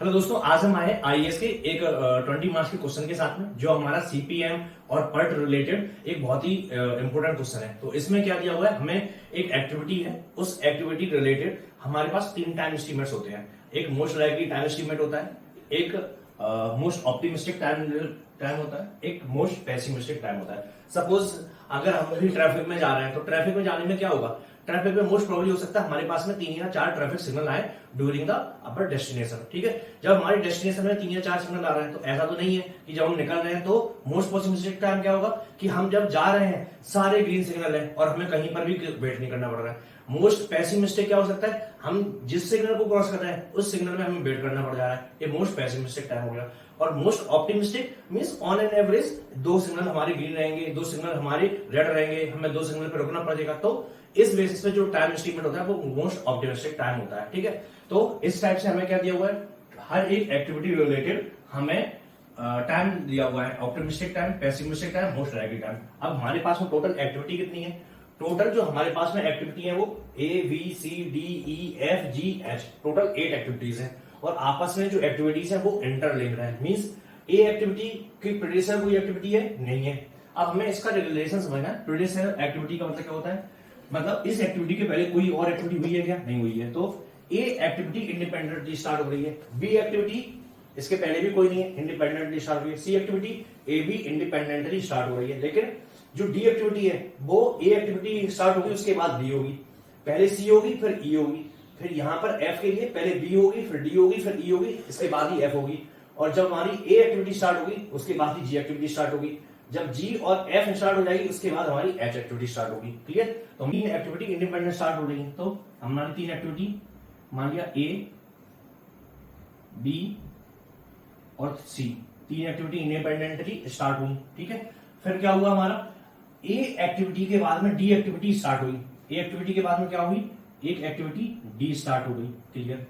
Hello दोस्तों, आज हम आए आईएएस के एक 20 मार्क्स के क्वेश्चन के साथ में, जो हमारा सीपीएम और पर्ट रिलेटेड एक बहुत ही इंपॉर्टेंट क्वेश्चन है। तो इसमें क्या दिया हुआ है, हमें एक एक्टिविटी है, उस एक्टिविटी रिलेटेड हमारे पास 3 टाइम एस्टीमेट्स होते हैं। एक मोस्ट लाइकली टाइम एस्टीमेट होता है, एक मोस्ट ऑप्टिमिस्टिक टाइम होता है, एक मोस्ट पेसिमिस्टिक टाइम होता है। सपोज अगर हम अभी ट्रैफिक में जा रहे हैं, तो ट्रैफिक में जाने में क्या होगा, ट्रैफिक में मोस्ट प्रोबेबली हो सकता है हमारे पास में 3 या 4 ट्रैफिक सिग्नल आए ड्यूरिंग द अपर डेस्टिनेशन। ठीक है, जब हमारे डेस्टिनेशन में 3 या 4 सिग्नल आ रहे हैं, तो ऐसा तो नहीं है कि जब हम निकल रहे हैं तो मोस्ट पॉसिबिलिस्टिक टाइम क्या होगा कि हम जब जा रहे हैं सारे ग्रीन सिग्नल है और हमें कहीं पर भी वेट नहीं करना पड़ रहा है। मोस्ट पेसिमिस्टिक क्या हो सकता है, हम जिस सिग्नल को क्रॉस कर रहे हैं उस सिग्नल में हमें वेट करना पड़ जा रहा है, ये मोस्ट पेसिमिस्टिक टाइम हो गया। और most optimistic means on an average 2 signal हमारे ग्रीन रहेंगे, 2 सिग्नल हमारे रेड रहेंगे, हमें 2 सिग्नल पे रुकना पड़ेगा। तो इस बेसिस पे जो टाइम एस्टीमेट होता है वो मोस्ट ऑप्टिमिस्टिक टाइम होता है। ठीक है, तो इस टाइप से हमें क्या दिया हुआ है, हर एक एक्टिविटी रिलेटेड हमें टाइम दिया हुआ है, optimistic time, pessimistic time, most likely time. अब हमारे पास में टोटल एक्टिविटी कितनी है, टोटल जो हमारे पास में एक्टिविटी है वो ABCDEFGH, टोटल 8 एक्टिविटीज है। और आपस में जो एक्टिविटीज है वो इंटरलिंक्ड है, मींस ए एक्टिविटी की प्रेडिसर कोई एक्टिविटी है नहीं है। अब हमें इसका रिलेशन समझना है। प्रेडिसर एक्टिविटी का मतलब क्या होता है, मतलब इस एक्टिविटी के पहले कोई और एक्टिविटी हुई है क्या, नहीं हुई है। तो ए एक्टिविटी इंडिपेंडेंटली स्टार्ट हो रही है, बी एक्टिविटी इसके पहले भी कोई नहीं है, इंडिपेंडेंटली स्टार्ट हुई है, सी एक्टिविटी ए भी इंडिपेंडेंटली स्टार्ट हो रही है। लेकिन जो डी एक्टिविटी है वो ए एक्टिविटी स्टार्ट होगी, उसके बाद डी होगी, पहले सी होगी फिर ई होगी, फिर यहां पर एफ के लिए पहले बी होगी फिर डी होगी फिर ई होगी, इसके बाद ही एफ होगी। और जब हमारी ए एक्टिविटी स्टार्ट होगी उसके बाद ही जी एक्टिविटी स्टार्ट होगी, जब जी और एफ स्टार्ट हो जाएगी उसके बाद हमारी एच एक्टिविटी स्टार्ट होगी। क्लियर, तो 3 एक्टिविटी इंडिपेंडेंट स्टार्ट हो रही है। तो हमारी 3 एक्टिविटी मान लिया ए बी और सी, 3 एक्टिविटी इंडिपेंडेंटली स्टार्ट हुई। ठीक है, फिर क्या हुआ, हमारा ए एक्टिविटी के बाद में डी एक्टिविटी स्टार्ट हुई, ए एक्टिविटी के बाद में क्या हुई, एक एक्टिविटी डी स्टार्ट हो गई। क्लियर,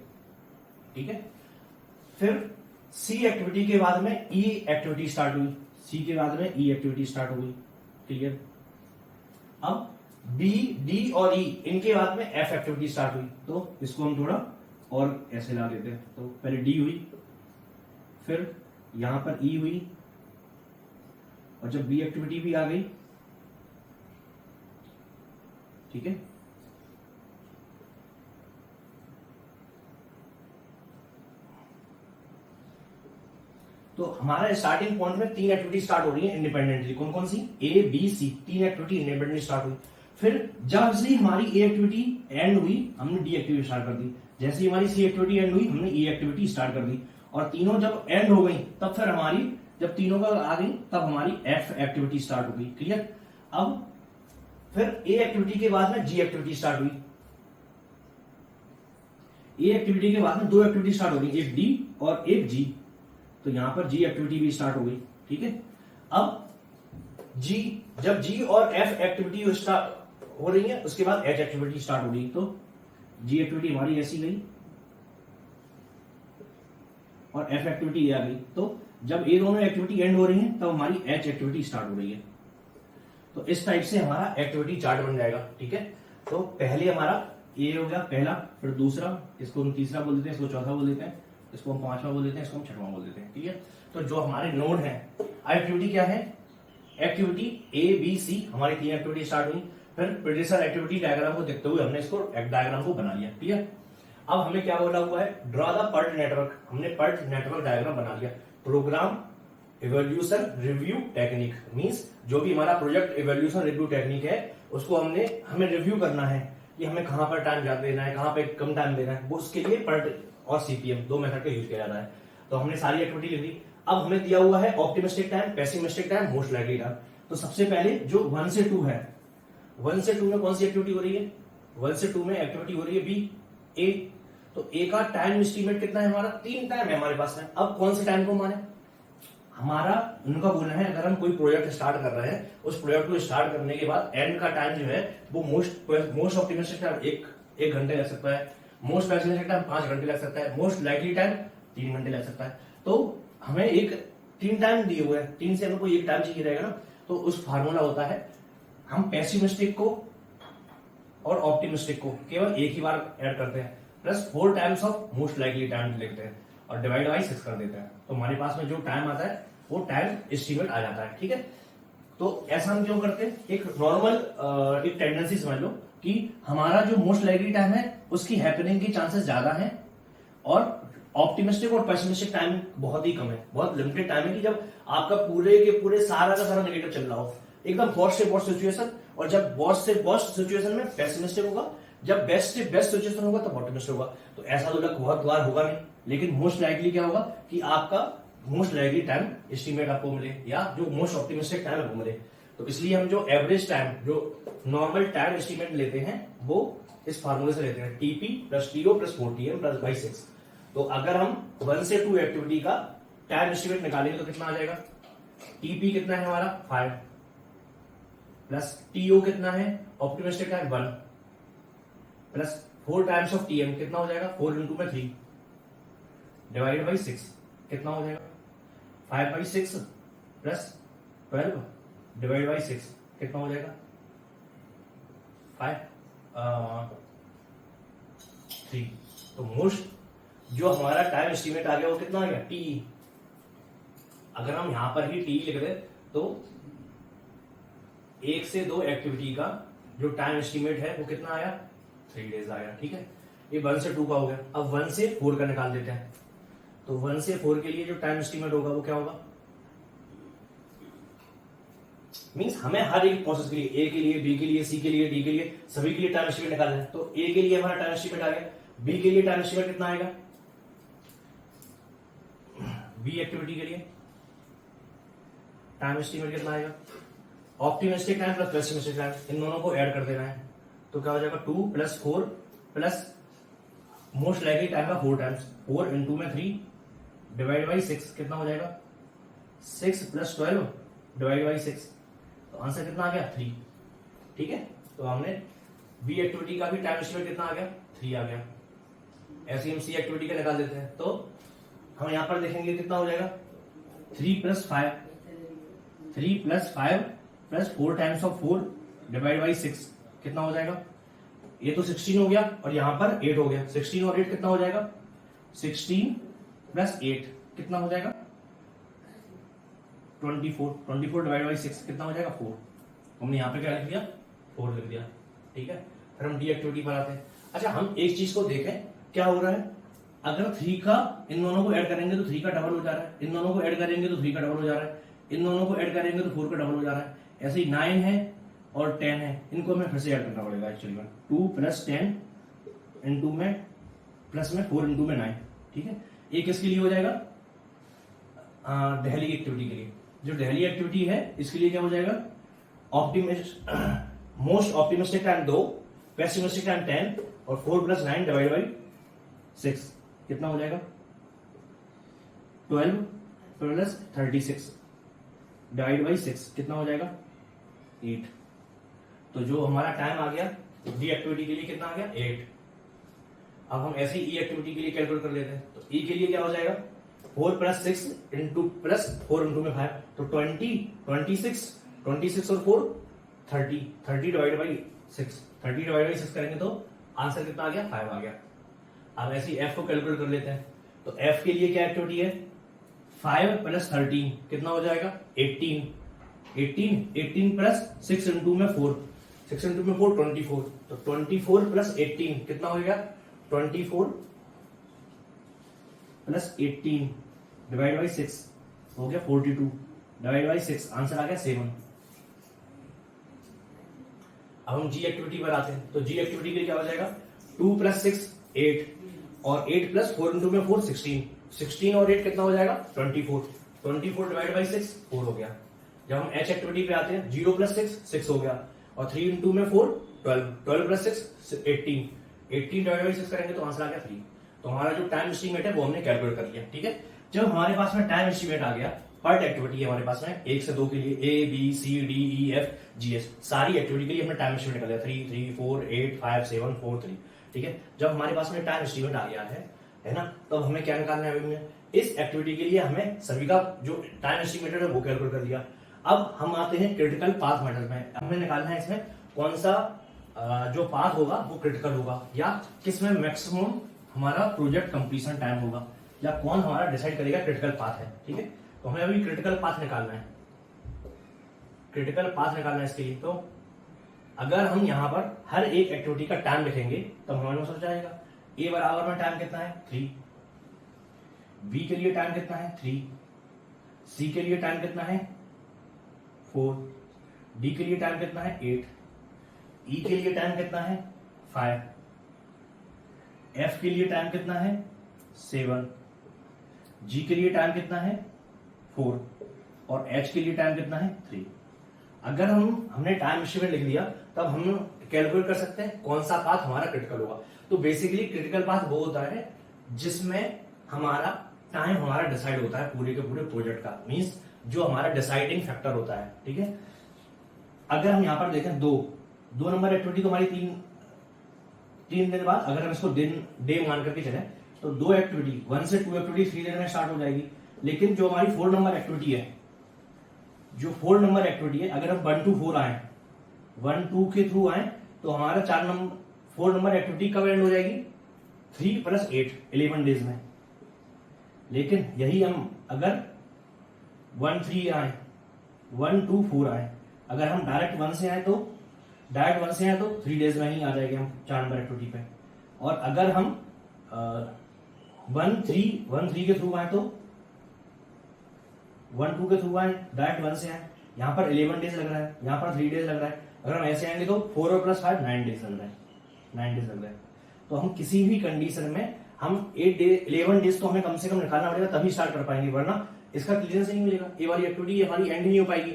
ठीक है, फिर सी एक्टिविटी के बाद में ई एक्टिविटी स्टार्ट हुई, सी के बाद में ई एक्टिविटी स्टार्ट हो गई। क्लियर, अब बी डी और ई इनके बाद में एफ एक्टिविटी स्टार्ट हुई, तो इसको हम थोड़ा और ऐसे ला देते हैं। तो पहले डी हुई, फिर यहां पर ई हुई, और जब बी एक्टिविटी भी आ गई, ठीक है, तो हमारा स्टार्टिंग पॉइंट में 3 एक्टिविटी स्टार्ट हो रही है इंडिपेंडेंटली। कौन कौन सी, A B C, 3 activity independently start हुई। फिर जब से हमारी ए एक्टिविटी एंड हुई हमने डी एक्टिविटी स्टार्ट कर दी, जैसे ही हमारी सी एक्टिविटी एंड हुई हमने ई एक्टिविटी स्टार्ट कर दी, और तीनों जब एंड हो गई तब फिर हमारी, जब तीनों का आ गई तब हमारी एफ एक्टिविटी स्टार्ट हो गई। क्लियर, अब फिर ए एक्टिविटी के बाद में जी एक्टिविटी स्टार्ट हुई, ए एक्टिविटी के बाद में 2 एक्टिविटी स्टार्ट हो गई, एक डी और एक जी, तो यहां पर जी एक्टिविटी भी स्टार्ट हो गई। ठीक है, अब जी, जब जी और एफ एक्टिविटी स्टार्ट हो रही है उसके बाद एच एक्टिविटी स्टार्ट हो गई, तो जी एक्टिविटी हमारी ऐसी गई और एफ एक्टिविटी ये आ गई। तो जब ये दोनों एक्टिविटी एंड हो रही है तब हमारी एच एक्टिविटी स्टार्ट हो रही है। तो इस टाइप से हमारा एक्टिविटी चार्ट बन जाएगा। ठीक है, तो पहले हमारा ए हो गया पहला, फिर दूसरा, इसको हम तीसरा बोल देते हैं, इसको चौथा बोल देते हैं, इसको हम 5वां बोल देते हैं, इसको हम 6वां बोल देते हैं। ठीक है, तो जो हमारे नोड है, एक्टिविटी क्या है, एक्टिविटी ए बी सी, हमारी 3 एक्टिविटी स्टार्ट हुई। फिर प्रेडिसर एक्टिविटी डायग्राम को देखते हुए हमने इसको एक डायग्राम को बना लिया। ठीक है, अब हमें क्या बोला हुआ है, ड्रॉ द पर्ट नेटवर्क, हमने पर्ट नेटवर्क डायग्राम बना लिया। Program evolution review technique, means जो भी हमारा प्रोजेक्ट इवोल्यूशन रिव्यू टेक्निक है उसको हमें रिव्यू करना है कि हमें कहां पर टाइम ज्यादा देना है, कहां पे कम टाइम देना है, वो उसके लिए पर्ट और सीपीएम 2 मेथड का यूज किया जाता है। तो हमने सारी एक्टिविटी लिख दी। अब हमें दिया हुआ है optimistic time, pessimistic time, most likely time. तो सबसे पहले जो 1 से 2 है, 1 से 2 में कौन सी एक्टिविटी हो रही है, 1 से 2 में एक्टिविटी हो रही है बी ए, तो ए का टाइम एस्टीमेट कितना है, हमारा 3 टाइम है हमारे पास में। अब कौन से टाइम को माने, हमारा उनका बोलना है अगर हम कोई प्रोजेक्ट स्टार्ट कर रहे हैं, उस प्रोजेक्ट को स्टार्ट करने के बाद एंड का टाइम जो है वो मोस्ट ऑप्टिमिस्टिक टाइम 1 घंटे लग सकता है, मोस्ट पेसिमिस्टिक टाइम 5 घंटे लग सकता है, मोस्ट लाइकली टाइम 3 घंटे लग सकता है। तो हमें एक 3 टाइम दिए हुए हैं, 3 से हमें कोई एक टाइम चाहिए रहेगा ना, तो उस फार्मूला होता है, हम पेसिमिस्टिक को और ऑप्टिमिस्टिक को केवल एक ही बार ऐड करते हैं, plus 4 times of most likely time लिखते हैं। और डिवाइड बाई 6 कर देते हैं, तो हमारे पास में जो टाइम आता है वो टाइम एस्टीमेट आ जाता है। ठीक है, तो ऐसा हम क्यों करते हैं, एक नॉर्मल एक टेंडेंसी समझ लो कि हमारा जो मोस्ट लाइकली टाइम है उसकी हैपनिंग की चांसेस ज्यादा हैं और ऑप्टिमिस्टिक और पेसिमिस्टिक टाइम बहुत ही कम है, बहुत लिमिटेड टाइम है कि जब आपका पूरे के पूरे सारा का सारा नेगेटिव चल रहा हो, एकदम वर्स्ट से वर्स्ट सिचुएशन, और जब वर्स्ट से वर्स्ट सिचुएशन में पेसिमिस्टिक होगा, जब बेस्ट से बेस्ट सिचुएशन होगा तब ऑप्टिमिस्टिक होगा। तो ऐसा तो लग बहुत बार होगा नहीं, लेकिन मोस्ट लाइकली क्या होगा कि आपका मोस्ट लाइकली टाइम एस्टीमेट आपको मिले या जो मोस्ट ऑप्टिमिस्टिक टाइम आपको मिले। तो इसलिए हम जो एवरेज टाइम, जो नॉर्मल टाइम एस्टीमेट लेते हैं वो इस फार्मूले से लेते हैं, TP plus TO plus 4tm plus by 6। तो अगर हम 1 से 2 एक्टिविटी का टाइम एस्टीमेट निकालेंगे तो कितना आ जाएगा, टीपी कितना है हमारा 5 प्लस टीओ कितना है optimistic time 1 plus 4 times of TM कितना हो जाएगा 4 इंटू में 3 डिवाइड बाई 6 कितना हो जाएगा 5 बाई 6 प्लस 12 डिवाइड बाई 6 कितना हो जाएगा 3। तो मोस्ट जो हमारा टाइम एस्टीमेट आ गया वो कितना आ गया टी। अगर हम यहां पर ही टी लिख दें तो 1 से 2 एक्टिविटी का जो टाइम एस्टीमेट है वो कितना आया 3 डेज आया। ठीक है, ये 1 से 2 का हो गया। अब 1 से 4 का निकाल देते हैं, तो 1 से 4 के लिए जो टाइम एस्टीमेट होगा वो क्या होगा, मींस हमें हर एक प्रोसेस के लिए, ए के लिए, बी के लिए, सी के लिए, डी के लिए, सभी के लिए टाइम एस्टीमेट निकालना है। तो ए के लिए हमारा टाइम एस्टीमेट आ गया, बी के लिए टाइम एस्टीमेट कितना आएगा, बी एक्टिविटी के लिए टाइम एस्टीमेट कितना आएगा, optimistic time plus pessimistic time, इन दोनों को ऐड कर देना है। तो क्या हो जाएगा 2 plus 4 plus most likely time का 4 टाइम्स, 4 इंटू में 3 डिवाइड बाई 6 कितना हो जाएगा 6 प्लस 12 डिवाइड बाई 6। तो आंसर कितना आ गया 3। ठीक है, तो हमने बी एक्टिविटी का भी टाइम एस्टीमेट कितना आ गया 3 आ गया। ऐसे हम सी एक्टिविटी का निकाल देते हैं, तो हम यहां पर देखेंगे कितना हो जाएगा 3 plus 5 plus 4 times of 4 divide by 6 कितना हो जाएगा, ये तो 16 हो गया और यहां पर 8 हो गया, 16 और 8 कितना हो जाएगा 16 प्लस 8 कितना हो जाएगा 24 डिवाइड बाई 6 कितना हो जाएगा 4। हमने यहां पे क्या लिख दिया 4 लिख दिया। ठीक है, फिर हम डी एक्टिविटी पर आते हैं। अच्छा, हम एक चीज को देखें क्या हो रहा है, अगर 3 का इन दोनों को ऐड करेंगे तो 3 का डबल हो जा रहा है, इन दोनों को ऐड करेंगे तो 3 का डबल हो जा रहा है, इन दोनों को ऐड करेंगे तो 4 का डबल हो जा रहा है। ऐसे ही 9 है और 10 है, इनको हमें फिर से ऐड करना पड़ेगा एक्चुअली में 2 प्लस 10 इंटू में प्लस में 4 इंटू में 9। ठीक है, ये किसके लिए हो जाएगा, दिल्ली एक्टिविटी के लिए। जो दिल्ली एक्टिविटी है इसके लिए क्या हो जाएगा, most optimistic time 2, pessimistic time 10 और 4 प्लस 9 डिवाइड बाई 6 कितना हो जाएगा 12 प्लस 36 डिवाइड बाई 6 कितना हो जाएगा 8। तो जो हमारा टाइम आ गया डी एक्टिविटी के लिए कितना आ गया 8। अब हम ऐसे ही ई एक्टिविटी के लिए कैलकुलेट कर लेते हैं। तो ई के लिए क्या हो जाएगा 4 प्लस 6 इंटू प्लस 4 इंटू में 5, तो 26 और 4 30 डिवाइड बाई 6, 30 डिवाइड बाई 6 करेंगे तो आंसर कितना आ गया 5 आ गया। अब ऐसे एफ को कैलकुलेट कर लेते हैं। तो एफ के लिए क्या एक्टिविटी है 5 प्लस 13 कितना हो जाएगा 18 प्लस 6 इंटू में 4, 6 इंटू में 4 24, तो 24 प्लस 18 कितना हो गया 24 प्लस 18 डिवाइड बाई 6 हो गया 42 डिवाइड बाई 6, आंसर आ गया 7। अब हम जी एक्टिविटी पर आते हैं। तो जी एक्टिविटी के लिए क्या हो जाएगा 2 प्लस 6 8 और 8 प्लस 4 इंटू में 4 16 और 8 कितना हो जाएगा 24 डिवाइड बाई 6 4 हो गया। जब हम एच एक्टिविटी पे आते हैं 0 प्लस 6 हो गया और 3 इंटू में 4 12 प्लस 6 18 डिवाइड बाई 6 करेंगे तो आंसर आ गया 3। तो हमारा जो टाइम एस्टीमेट है वो हमने कैलकुलेट कर लिया। ठीक है, जब हमारे पास में टाइम एस्टीमेट आ गया पर एक्टिविटी है हमारे पास में 1 से 2 के लिए A B C D E F G H सारी एक्टिविटी के लिए हमने टाइम एस्टीमेट निकाला 3 3 4 8 5 7 4 3। ठीक है, जब हमारे पास में टाइम एस्टीमेट आ गया है ना, तो अब हमें क्या निकालना है अभी इस एक्टिविटी के लिए हमें सभी का जो टाइम एस्टीमेटेड है वो कैलकुलेट कर दिया। अब हम आते हैं क्रिटिकल पाथ मेथड में। हमें निकालना है इसमें कौन सा जो पाथ होगा वो क्रिटिकल होगा या किसमें मैक्सिमम हमारा प्रोजेक्ट कंप्लीशन टाइम होगा। या कौन हमारा डिसाइड करेगा क्रिटिकल पाथ है, ठीक है। तो हमें अभी क्रिटिकल पाथ निकालना है, क्रिटिकल पाथ निकालना है इसके लिए। तो अगर हम यहां पर हर एक एक्टिविटी का टाइम लिखेंगे तब हमारे को समझ आएगा। ए बराबर में टाइम कितना है 3, बी के लिए टाइम कितना है 3, सी के लिए टाइम कितना है 4, डी के लिए टाइम कितना है 8, ई के लिए टाइम कितना है 5, एफ के लिए टाइम कितना है 7, जी के लिए टाइम कितना है 4 और एच के लिए टाइम कितना है 3। अगर हमने टाइम एस्टिमेट लिख दिया तब हम कैलकुलेट कर सकते हैं कौन सा पाथ हमारा क्रिटिकल होगा। तो बेसिकली क्रिटिकल पाथ वो होता है जिसमें हमारा टाइम हमारा डिसाइड होता है पूरे के पूरे प्रोजेक्ट का, मींस जो हमारा डिसाइडिंग फैक्टर होता है, ठीक है। अगर हम यहां पर देखें दो नंबर एक्टिविटी तो हमारी तीन दिन बाद, अगर हम इसको डे मान करके चले तो 2 एक्टिविटी 1 से 2 एक्टिविटी 3 दिन में स्टार्ट हो जाएगी। लेकिन जो हमारी 4 नंबर एक्टिविटी है, जो 4 नंबर एक्टिविटी है, अगर हम 1 to 4 आए, 1 2 के थ्रू आए तो हमारा 4 नंबर एक्टिविटी कब एंड हो जाएगी 3 + 8 11 डेज में। लेकिन यही हम अगर 1 3 आए, 1 2 4 आए, अगर हम डायरेक्ट 1 से आए तो 3 डेज में ही आ जाएंगे हम 4 नंबर एक्टिविटी पे। और अगर हम 1 3 के थ्रू आए तो 1 2 के थ्रू आए, डायरेक्ट 1 से आए, यहां पर 11 डेज लग रहा है, यहां पर 3 डेज लग रहा है। अगर हम ऐसे आएंगे तो 4 और +5 9 डेज लग रहा है, 9 डेज लग रहा है। तो हम किसी भी कंडीशन में हम 11 डेज तो हमें कम से कम निकालना पड़ेगा तभी स्टार्ट कर पाएंगे, वरना इसका क्लियरेंस नहीं मिलेगा। ए वाली एक्टिविटी हमारी एंड नहीं हो पाएगी,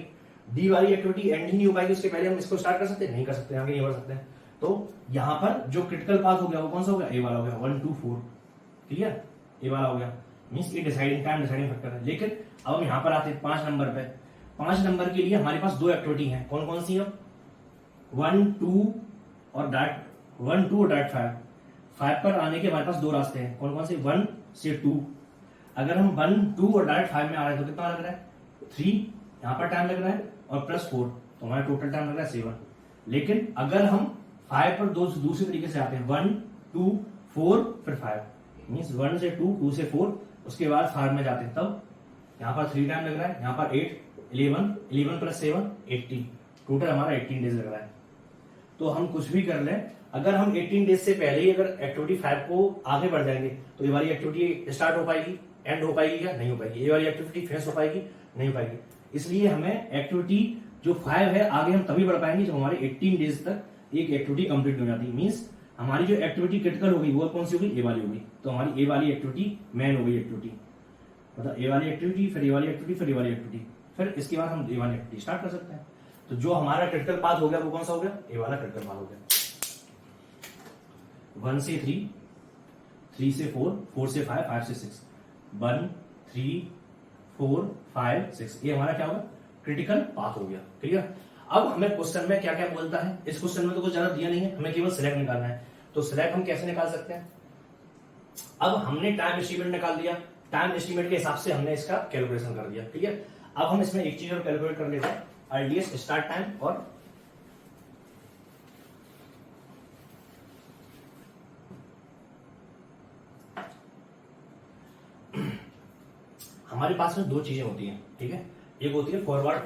डी वाली एक्टिविटी एंड ही नहीं हो पाएगी, उसके पहले हम इसको स्टार्ट कर सकते हैं नहीं कर सकते, आगे नहीं बढ़ सकते हैं। तो यहां पर जो क्रिटिकल पाथ हो गया वो कौन सा हो गया, ए वाला हो गया, 1 2 4, क्लियर, ए वाला हो गया, मींस ये डिसाइडिंग फैक्टर है। लेकिन अब हम यहां पर आते हैं 5 नंबर पे। 5 नंबर के लिए हमारे पास 2 एक्टिविटी हैं, कौन कौन सी है, 1 2 और डाट 5 पर आने के हमारे पास 2 रास्ते हैं, कौन कौन से, 1 से 2। अगर हम 1 2 और डाट 5 में आ रहे हैं तो कितना लग रहा है 3, यहां पर टाइम लग रहा है, और +4 तो हमारा टोटल टाइम लग रहा है 7। लेकिन अगर हम 5 पर दूसरे तरीके से आते हैं, 1 2 4 फिर 5, मीन्स 1 से 2 से 4, उसके बाद 5 में जाते हैं तब यहां पर 3 टाइम लग रहा है, यहां पर 8 11 + 7 18, टोटल हमारा 18 डेज लग रहा है। तो हम कुछ भी कर लें, अगर हम 18 डेज से पहले ही अगर एक्टिविटी 5 को आगे बढ़ जाएंगे तो ये वाली एक्टिविटी स्टार्ट हो पाएगी, एंड हो पाएगी क्या, नहीं हो पाएगी। ये वाली एक्टिविटी फिनिश हो पाएगी, नहीं हो पाएगी। इसलिए हमें एक्टिविटी जो 5 है आगे हम तभी बढ़ पाएंगे जब हमारे 18 डेज तक एक एक्टिविटी कंप्लीट हो जाती है। मींस हमारी जो एक्टिविटी क्रिटिकल हो गई वो कौन सी होगी, ए वाली होगी। तो हमारी ए वाली एक्टिविटी मेन हो गई एक्टिविटी, मतलब ए वाली एक्टिविटी, फिर ए वाली एक्टिविटी, फिर ए वाली एक्टिविटी, फिर इसके बाद हम ए वाली एक्टिविटी स्टार्ट कर सकते हैं। तो जो हमारा क्रिटिकल पाथ हो गया वो कौन सा हो गया, ए वाला क्रिटिकल पाथ हो गया। 1 से 3, 3 से 4, 4 से 5, 5 से 6, 1 3 4 5 6, ये हमारा क्या होगा, क्रिटिकल पाथ हो गया, क्लियर। अब हमें क्वेश्चन में क्या क्या बोलता है, इस क्वेश्चन में तो कुछ ज्यादा दिया नहीं है, हमें केवल सिलेक्ट निकालना है। तो सिलेक्ट हम कैसे निकाल सकते हैं, अब हमने टाइम एस्टिमेट निकाल दिया, टाइम एस्टिमेट के हिसाब से हमने इसका कैलकुलेशन कर दिया, क्लियर। अब हम इसमें एक चीज और कैलकुलेट कर लेते हैं, अर्लीस्ट स्टार्ट टाइम और हमारे पास में 2 चीजें होती हैं, ठीक है। एक होती है फॉरवर्ड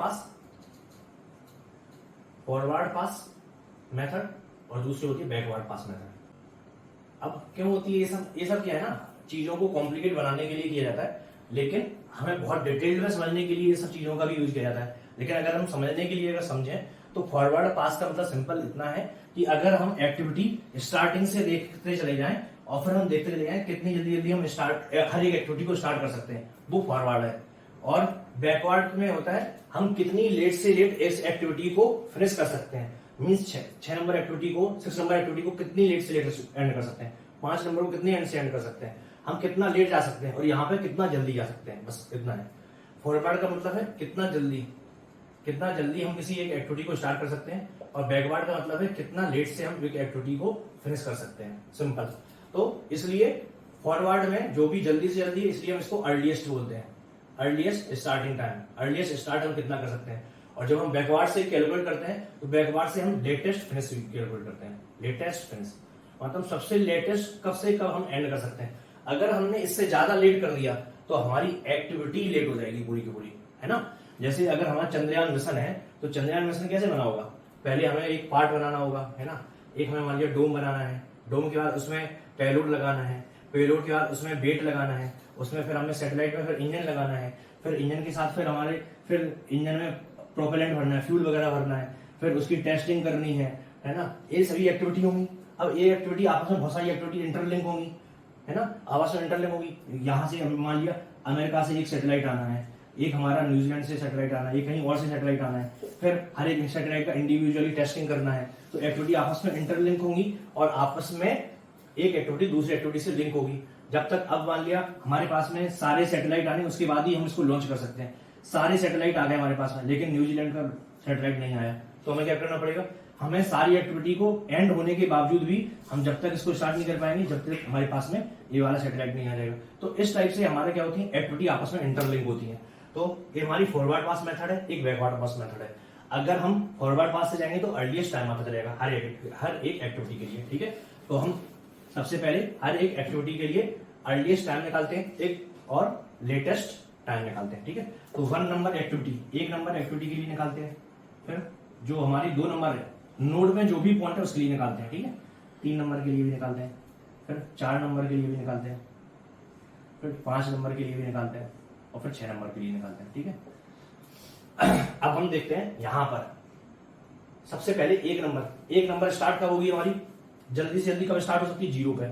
पास मेथड और दूसरी होती है बैकवर्ड पास मेथड। अब क्यों होती है ये सब क्या है ना, चीजों को कॉम्प्लिकेट बनाने के लिए किया जाता है, लेकिन हमें बहुत डिटेल में समझने के लिए ये सब चीजों का भी यूज किया जाता है। लेकिन अगर हम समझने के लिए अगर समझें तो फॉरवर्ड पास का मतलब सिंपल इतना है कि अगर हम एक्टिविटी स्टार्टिंग से देखते चले जाएं और फिर हम देखते चले जाएं कितनी जल्दी हम हर एक एक्टिविटी को स्टार्ट कर सकते हैं, वो फॉरवर्ड है। और बैकवर्ड में होता है हम कितनी लेट से लेट इस एक्टिविटी को फिनिश कर सकते हैं, मीन्स 6 नंबर एक्टिविटी को 6 नंबर एक्टिविटी को कितनी लेट से लेट एंड कर सकते हैं, 5 नंबर को कितनी एंड से एंड कर सकते हैं, हम कितना लेट जा सकते हैं और यहाँ पे कितना जल्दी जा सकते हैं, बस इतना है। फॉरवर्ड का मतलब है कितना जल्दी हम किसी एक एक्टिविटी को स्टार्ट कर सकते हैं, और बैकवर्ड का मतलब है कितना लेट से हम एक एक्टिविटी को फिनिश कर सकते हैं, सिंपल। तो इसलिए फॉरवर्ड में जो भी जल्दी से जल्दी, इसलिए हम इसको अर्लीस्ट बोलते हैं, earliest starting time, earliest start हम कितना कर सकते हैं। और जब हम बैकवर्ड से कैलकुलेट करते हैं तो बैकवर्ड से हम लेटेस्ट फिनिश कैलकुलेट करते हैं, लेटेस्ट फिनिश मतलब सबसे लेटेस्ट कब से कब हम एंड कर सकते हैं। अगर हमने इससे ज्यादा लेट कर दिया तो हमारी एक्टिविटी लेट हो जाएगी पूरी की पूरी, है ना। जैसे अगर हमारा चंद्रयान मिशन है तो चंद्रयान मिशन कैसे बना होगा, पहले हमें एक पार्ट बनाना होगा, है ना। एक हमें मान लिया डोम बनाना है, डोम के बाद उसमें पेलोड लगाना है, पेलोड के बाद उसमें वेट लगाना है, उसमें फिर हमें सैटेलाइट में फिर इंजन लगाना है, फिर इंजन के साथ फिर इंजन में प्रोपेलेंट भरना है, फ्यूल वगैरह भरना है, फिर उसकी टेस्टिंग करनी है ना। ये सभी एक्टिविटी होंगी। अब ये एक्टिविटी आपस में बहुत सारी एक्टिविटी इंटरलिंक होंगी, है ना, आपस में इंटरलिंक होगी। यहाँ से मान लिया अमेरिका से एक सैटेलाइट आना है, एक हमारा न्यूजीलैंड से सैटेलाइट आना है, एक कहीं और से सैटेलाइट आना है, फिर हर एक सैटेलाइट का इंडिविजुअली टेस्टिंग करना है। तो एक्टिविटी आपस में इंटरलिंक होंगी और आपस में एक एक्टिविटी दूसरी एक्टिविटी से लिंक होगी। जब तक अब मान लिया हमारे पास में सारे सैटेलाइट आने, उसके बाद ही हम इसको लॉन्च कर सकते हैं। सारे सैटेलाइट आ गए हमारे पास में, लेकिन न्यूजीलैंड का सैटेलाइट नहीं आया, तो हमें क्या करना पड़ेगा, हमें सारी एक्टिविटी को एंड होने के बावजूद भी हम जब तक इसको स्टार्ट नहीं कर पाएंगे जब तक हमारे पास में ये वाला सैटेलाइट नहीं आ जाएगा। तो इस टाइप से हमारे क्या होती है, एक्टिविटी आपस में इंटरलिंक होती है। तो ये हमारी फॉरवर्ड पास मेथड है, एक बैकवर्ड पास मेथड है। अगर हम फॉरवर्ड पास से जाएंगे तो अर्लीस्ट टाइम आता चलेगा हर एक एक्टिविटी के लिए, ठीक है। तो हम सबसे पहले हर एक एक्टिविटी के लिए अर्लीस्ट टाइम निकालते हैं एक और लेटेस्ट टाइम निकालते हैं, ठीक है। तो 1 नंबर एक्टिविटी, 1 नंबर एक्टिविटी के लिए निकालते हैं, फिर जो हमारी 2 नंबर है नोड में जो भी पॉइंट है उसके लिए निकालते हैं, ठीक है। 3 नंबर के लिए भी निकालते हैं, फिर 4 नंबर के लिए भी निकालते हैं, फिर 5 नंबर के लिए भी निकालते हैं और फिर 6 नंबर के लिए निकालते हैं, ठीक है। अब हम देखते हैं यहां पर सबसे पहले 1 नंबर स्टार्ट कब होगी हमारी, जल्दी से जल्दी कब स्टार्ट हो सकती है, 0 पे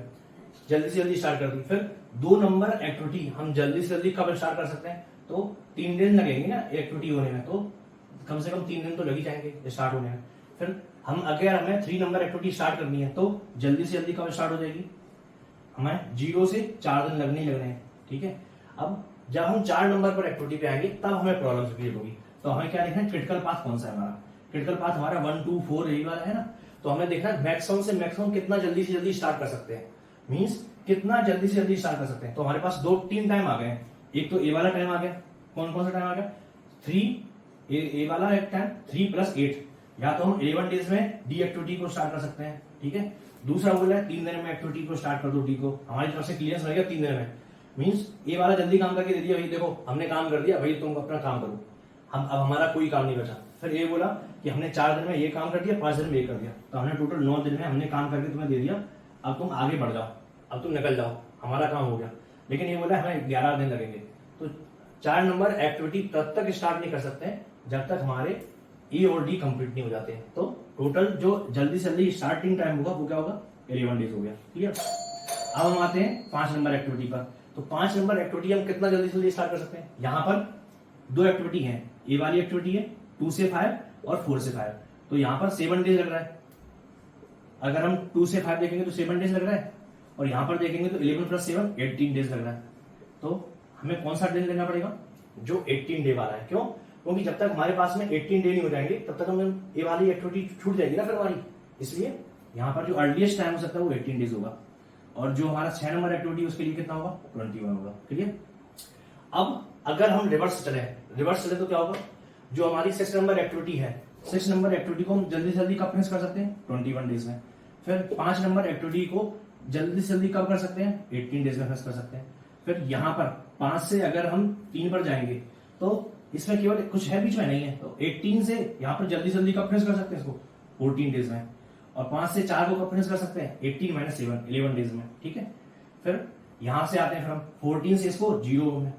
जल्दी से जल्दी स्टार्ट कर दी। फिर 2 नंबर एक्टिविटी हम जल्दी से जल्दी कब स्टार्ट कर सकते हैं, तो 3 दिन लगेंगे ना एक्टिविटी होने में, तो कम से कम 3 दिन तो लग ही जाएंगे स्टार्ट होने में। फिर अगर हमें 3 नंबर एक्टिविटी स्टार्ट करनी है तो जल्दी से जल्दी कब स्टार्ट हो जाएगी, हमें 0 से 4 दिन लगने ही लगने हैं, ठीक है। अब जब हम 4 नंबर पर एक्टिविटी पे आएंगे तब हमें प्रॉब्लम क्रिएट होगी। तो हमें क्या देखना है, क्रिटिकल पाथ कौन सा है हमारा, क्रिटिकल पाथ हमारा 1 2 4 यही वाला है ना। तो हमें देखना है मैक्सिमम से मैक्सिमम कितना जल्दी से जल्दी स्टार्ट कर सकते हैं, मींस कितना जल्दी से जल्दी स्टार्ट कर सकते हैं। तो हमारे पास 2-3 टाइम आ गए, एक तो ए वाला टाइम आ गया, कौन कौन सा टाइम आ गया, 3 ए वाला एक टाइम 3 + 8, या तो हम 11 डेज में डी एक्टिविटी को स्टार्ट कर सकते हैं, ठीक है। दूसरा बोला है 3 दिन में एक्टिविटी को स्टार्ट कर दो, डी को हमारी तरफ से क्लियरेंस रहेगा 3 दिन में, मींस ये वाला जल्दी काम करके दे दिया, भाई देखो हमने काम कर दिया, भाई तुम अपना काम करो, अब हमारा कोई काम नहीं बचा। फिर ये बोला कि हमने 4 दिन में ये काम कर दिया, 5 दिन में ये कर दिया, तो हमने टोटल 9 दिन में हमने काम करके तुम्हें दे दिया, अब तुम आगे बढ़ जाओ, अब तुम निकल जाओ, हमारा काम हो गया। लेकिन ये बोला हमें 11 दिन लगेंगे, तो 4 नंबर एक्टिविटी तब तक स्टार्ट नहीं कर सकते जब तक हमारे ई और डी कंप्लीट नहीं हो जाते हैं। तो टोटल जो जल्दी से जल्दी स्टार्टिंग टाइम होगा वो क्या होगा, 11 डेज हो गया, क्लियर। अब हम आते हैं 5 नंबर एक्टिविटी पर। तो 5 नंबर एक्टिविटी हम कितना जल्दी से जल्दी स्टार्ट कर सकते हैं, यहाँ पर 2 एक्टिविटी है, ए वाली एक्टिविटी है 2 से 5 और 4 से 5, तो यहाँ पर 7 डेज लग रहा है। अगर हम 2 से 5 देखेंगे तो 7 डेज लग रहा है, और यहाँ पर देखेंगे तो 11 + 7 18 डेज लग रहा है। तो हमें कौन सा दिन लेना पड़ेगा, जो 18 डे वाला है। क्यों, क्योंकि जब तक हमारे पास में 18 डे नहीं हो जाएंगे तब तक हमें ये वाली एक्टिविटी छूट जाएगी ना फिर हमारी, इसलिए यहाँ पर जो अर्लीस्ट टाइम हो सकता है वो 18 डेज होगा, और जो हमारा 6 नंबर एक्टिविटी उसके लिए कितना होगा, 21 होगा, क्लियर। अब अगर हम रिवर्स चले तो क्या होगा, जो हमारी 6 नंबर एक्टिविटी है, 6 नंबर एक्टिविटी को हम जल्दी से जल्दी कब फिनिश कर सकते हैं, 21 डेज में। फिर 5 नंबर एक्टिविटी को जल्दी से जल्दी कब कर सकते हैं, 18 डेज में फिनिश कर सकते हैं। फिर यहाँ पर 5 से अगर हम 3 पर जाएंगे तो इसमें केवल कुछ है बीच में नहीं है, तो 18 से यहाँ पर जल्दी से जल्दी कब फिनिश कर सकते हैं इसको, 14 डेज में। और 5 से 4 को कब फिनिश कर सकते हैं, 18 - 7 11 डेज में, ठीक है। फिर यहां से आते हैं फिर हम 14 से इसको 0 में,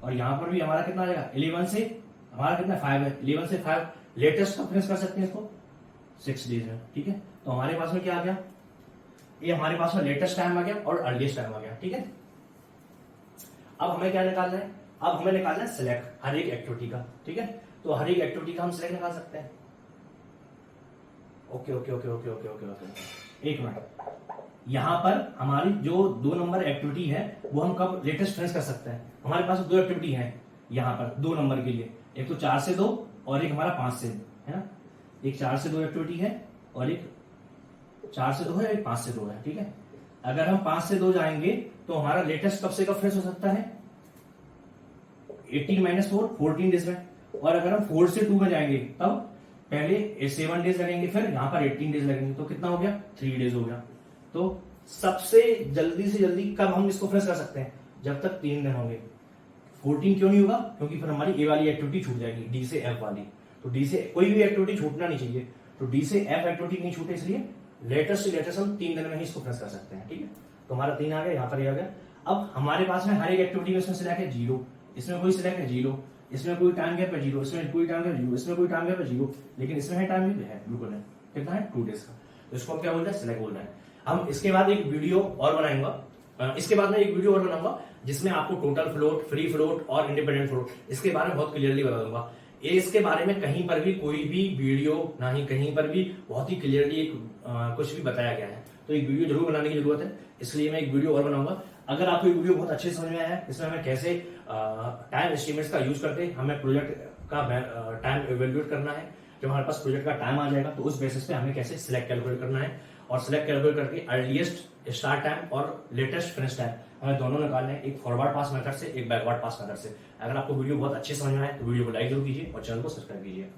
और यहां पर भी हमारा कितना आ जाएगा, 11 से हमारा कितना 5 है, 11 से 5 लेटेस्ट कब फिनिश कर सकते हैं इसको, 6 डेज में, ठीक है। तो हमारे पास में क्या आ गया, ये हमारे पास में लेटेस्ट टाइम आ गया और अर्लीस्ट टाइम आ गया, ठीक है। अब हमें क्या निकालना है, अब हमें निकालना है सिलेक्ट हर एक एक्टिविटी का, ठीक है। तो हर एक एक्टिविटी का हम सिलेक्ट निकाल सकते हैं। Okay okay okay okay okay okay okay, एक मिनट। यहां पर हमारी जो 2 नंबर एक्टिविटी है वो हम कब लेटेस्ट फिनिश कर सकते हैं, हमारे पास 2 एक्टिविटी है यहाँ पर 2 नंबर के लिए, एक तो 4 से 2 और एक हमारा 5 से, है ना। एक 4 से 2 एक्टिविटी है और एक 4 से 2 है, एक 5 से 2 है, ठीक है। अगर हम 5 से 2 जाएंगे तो हमारा लेटेस्ट कब से कब फिनिश हो सकता है, 18 - 4 14 डेज में। और अगर हम 4 से 2 में जाएंगे तब पहले 7 डेज लगेंगे, फिर यहाँ पर 18 डेज लगेंगे, तो कितना हो गया, 3 डेज हो गया। तो सबसे जल्दी से जल्दी कब हम इसको फिनिश कर सकते हैं, जब तक 3 दिन होंगे। 14 क्यों नहीं होगा, क्योंकि फिर हमारी ए वाली एक्टिविटी छूट जाएगी, डी से एफ वाली। तो डी से कोई भी एक्टिविटी छूटना नहीं चाहिए, तो डी से एफ एक्टिविटी नहीं छूटे, इसलिए लेटेस्ट से लेटेस्ट हम 3 दिन में ही इसको फिनिश कर सकते हैं। ठीक है, तो हमारा 3 आ गया, यहाँ पर ये आ गया। अब हमारे पास में हर एक एक्टिविटी में इसमें सिलेक्ट है 0, इसमें कोई सिलेक्ट है 0, इसमें कोई टाइम गैप है 0, इसमें कोई टाइम गैप 0, इसमें कोई टाइम गैप है 0, लेकिन इसमें है टाइम गैप है, बिल्कुल है। कितना है, 2 डेज का। तो इसको हम क्या बोलते हैं, सिलेक्ट बोल रहे हैं। हम इसके बाद एक वीडियो और बनाऊंगा, इसके बाद में एक वीडियो और बनाऊंगा जिसमें आपको टोटल फ्लोट, फ्री फ्लोट और इंडिपेंडेंट फ्लोट इसके बारे में बहुत क्लियरली बता दूंगा। ये इसके बारे में कहीं पर भी कोई भी वीडियो ना ही कहीं पर भी बहुत ही क्लियरली कुछ भी बताया गया है। तो एक वीडियो जरूर बनाने की जरूरत है, इसलिए मैं एक वीडियो और बनाऊंगा। अगर आपको ये वीडियो बहुत अच्छे समझ में आया है, इसमें हमें कैसे टाइम एस्टिमेट्स का यूज करते हैं, हमें प्रोजेक्ट का टाइम इवेल्युएट करना है, जब हमारे पास प्रोजेक्ट का टाइम आ जाएगा तो उस बेसिस पे हमें कैसे सिलेक्ट कैलकुलेट करना है, और सिलेक्ट कैलकुलेट करके अर्लीस्ट स्टार्ट टाइम और लेटेस्ट फिनिश टाइम हमें दोनों निकालने हैं, एक फॉरवर्ड पास मेथड से, एक बैकवर्ड पास मेथड से। अगर आपको वीडियो बहुत अच्छे समझ में आए तो वीडियो को लाइक जरूर कीजिए और चैनल को सब्सक्राइब कीजिए।